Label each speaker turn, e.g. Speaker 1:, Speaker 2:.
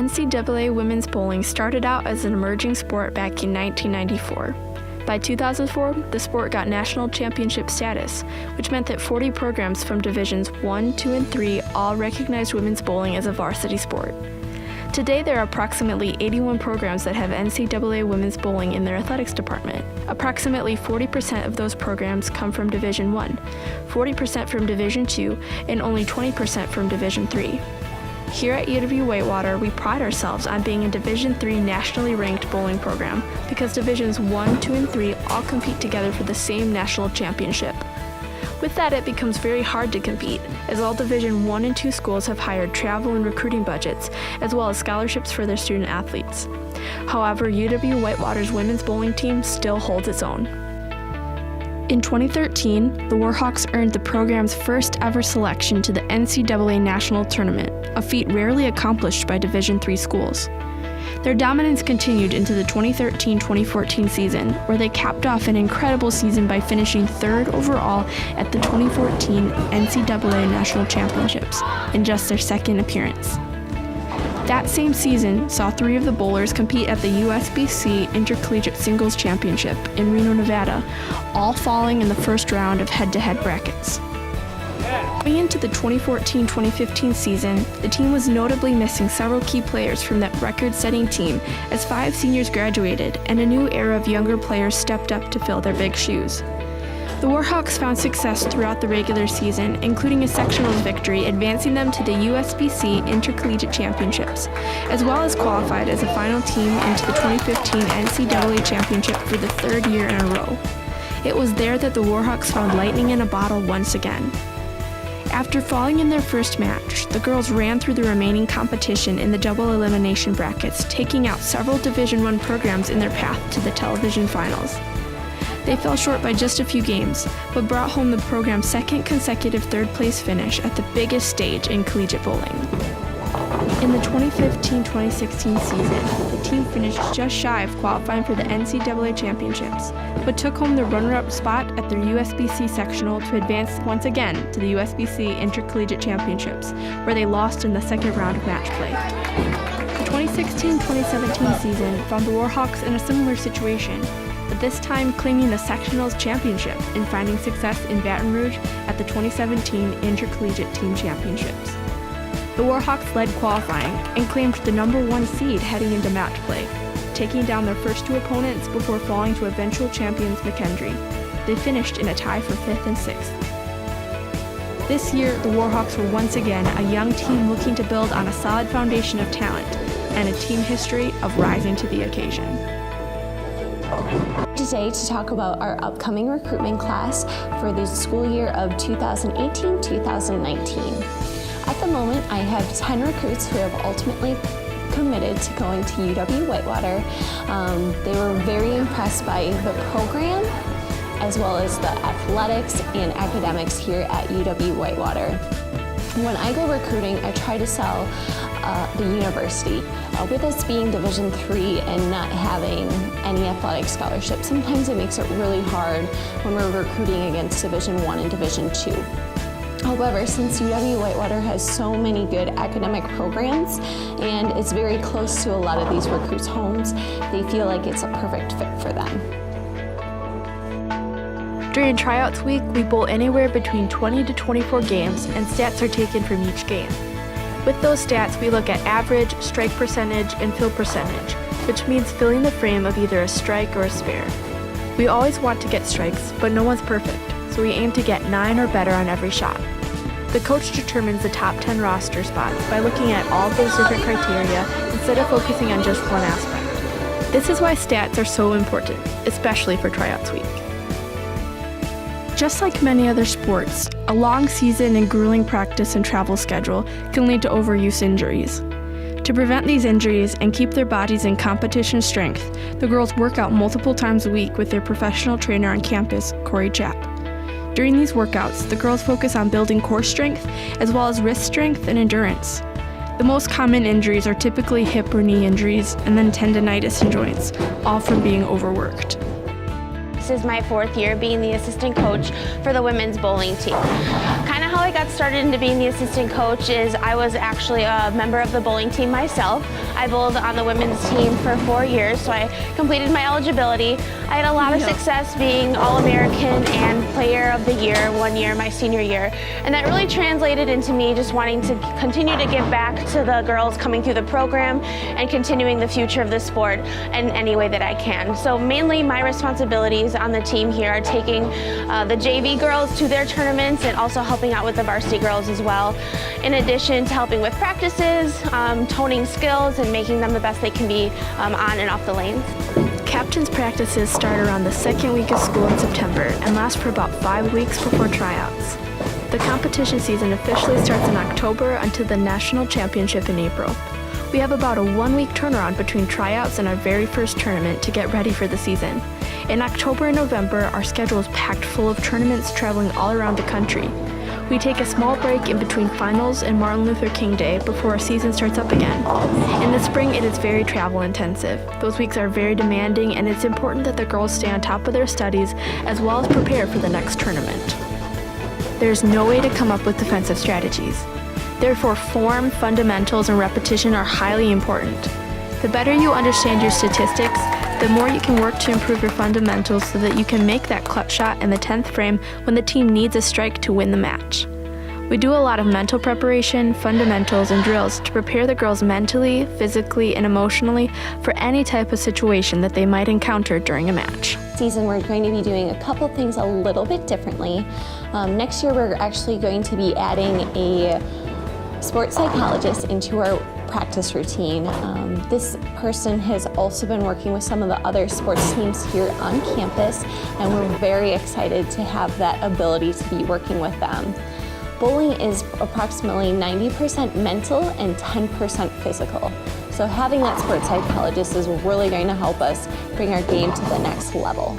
Speaker 1: NCAA women's bowling started out as an emerging sport back in 1994. By 2004, the sport got national championship status, which meant that 40 programs from Divisions 1, 2, and 3 all recognized women's bowling as a varsity sport. Today, there are approximately 81 programs that have NCAA women's bowling in their athletics department. Approximately 40% of those programs come from Division 1, 40% from Division 2, and only 20% from Division 3. Here at UW-Whitewater, we pride ourselves on being a Division III nationally ranked bowling program because Divisions 1, 2, and 3 all compete together for the same national championship. With that, it becomes very hard to compete, as all Division 1 and 2 schools have hired travel and recruiting budgets, as well as scholarships for their student athletes. However, UW-Whitewater's women's bowling team still holds its own. In 2013, the Warhawks earned the program's first ever selection to the NCAA National Tournament, a feat rarely accomplished by Division III schools. Their dominance continued into the 2013-2014 season, where they capped off an incredible season by finishing third overall at the 2014 NCAA National Championships in just their second appearance. That same season saw 3 of the bowlers compete at the USBC Intercollegiate Singles Championship in Reno, Nevada, all falling in the first round of head-to-head brackets. Going into the 2014-2015 season, the team was notably missing several key players from that record-setting team as 5 seniors graduated and a new era of younger players stepped up to fill their big shoes. The Warhawks found success throughout the regular season, including a sectionals victory advancing them to the USBC Intercollegiate Championships, as well as qualified as a final team into the 2015 NCAA Championship for the 3rd year in a row. It was there that the Warhawks found lightning in a bottle once again. After falling in their first match, the girls ran through the remaining competition in the double elimination brackets, taking out several Division I programs in their path to the television finals. They fell short by just a few games, but brought home the program's second consecutive third-place finish at the biggest stage in collegiate bowling. In the 2015-2016 season, the team finished just shy of qualifying for the NCAA Championships, but took home the runner-up spot at their USBC sectional to advance once again to the USBC Intercollegiate Championships, where they lost in the second round of match play. The 2016-2017 season found the Warhawks in a similar situation, but this time claiming the sectionals championship and finding success in Baton Rouge at the 2017 Intercollegiate Team Championships. The Warhawks led qualifying and claimed the number 1 seed heading into match play, taking down their first 2 opponents before falling to eventual champions McKendree. They finished in a tie for 5th and 6th. This year, the Warhawks were once again a young team looking to build on a solid foundation of talent and a team history of rising to the occasion.
Speaker 2: Today to talk about our upcoming recruitment class for the school year of 2018-2019. At the moment, I have 10 recruits who have ultimately committed to going to UW-Whitewater. They were very impressed by the program as well as the athletics and academics here at UW-Whitewater. When I go recruiting, I try to sell the university. With us being Division III and not having any athletic scholarships, sometimes it makes it really hard when we're recruiting against Division I and Division II. However, since UW-Whitewater has so many good academic programs and it's very close to a lot of these recruits' homes, they feel like it's a perfect fit for them.
Speaker 1: During tryouts week, we bowl anywhere between 20 to 24 games, and stats are taken from each game. With those stats, we look at average, strike percentage, and fill percentage, which means filling the frame of either a strike or a spare. We always want to get strikes, but no one's perfect, so we aim to get 9 or better on every shot. The coach determines the top 10 roster spots by looking at all of those different criteria instead of focusing on just one aspect. This is why stats are so important, especially for tryouts week. Just like many other sports, a long season and grueling practice and travel schedule can lead to overuse injuries. To prevent these injuries and keep their bodies in competition strength, the girls work out multiple times a week with their professional trainer on campus, Corey Chapp. During these workouts, the girls focus on building core strength as well as wrist strength and endurance. The most common injuries are typically hip or knee injuries and then tendonitis in joints, all from being overworked.
Speaker 3: This is my 4th year being the assistant coach for the women's bowling team. Kind of how I got got started into being the assistant coach is I was actually a member of the bowling team myself. I bowled on the women's team for 4 years, so I completed my eligibility. I had a lot of success being All-American and Player of the Year one year, my senior year, and that really translated into me just wanting to continue to give back to the girls coming through the program and continuing the future of the sport in any way that I can. So mainly my responsibilities on the team here are taking the JV girls to their tournaments and also helping out with the varsity girls as well, in addition to helping with practices, toning skills, and making them the best they can be on and off the lanes.
Speaker 1: Captain's practices start around the second week of school in September and last for about 5 weeks before tryouts. The competition season officially starts in October until the national championship in April. We have about a 1-week turnaround between tryouts and our very first tournament to get ready for the season. In October and November, our schedule is packed full of tournaments traveling all around the country. We take a small break in between finals and Martin Luther King Day before our season starts up again. In the spring, it is very travel intensive. Those weeks are very demanding, and it's important that the girls stay on top of their studies as well as prepare for the next tournament. There's no way to come up with defensive strategies. Therefore, form, fundamentals, and repetition are highly important. The better you understand your statistics, the more you can work to improve your fundamentals so that you can make that clutch shot in the 10th frame when the team needs a strike to win the match. We do a lot of mental preparation, fundamentals, and drills to prepare the girls mentally, physically, and emotionally for any type of situation that they might encounter during a match.
Speaker 2: Season, we're going to be doing a couple things a little bit differently. Next year, we're actually going to be adding a sports psychologist into our practice routine. This person has also been working with some of the other sports teams here on campus, and we're very excited to have that ability to be working with them. Bowling is approximately 90% mental and 10% physical. So having that sports psychologist is really going to help us bring our game to the next level.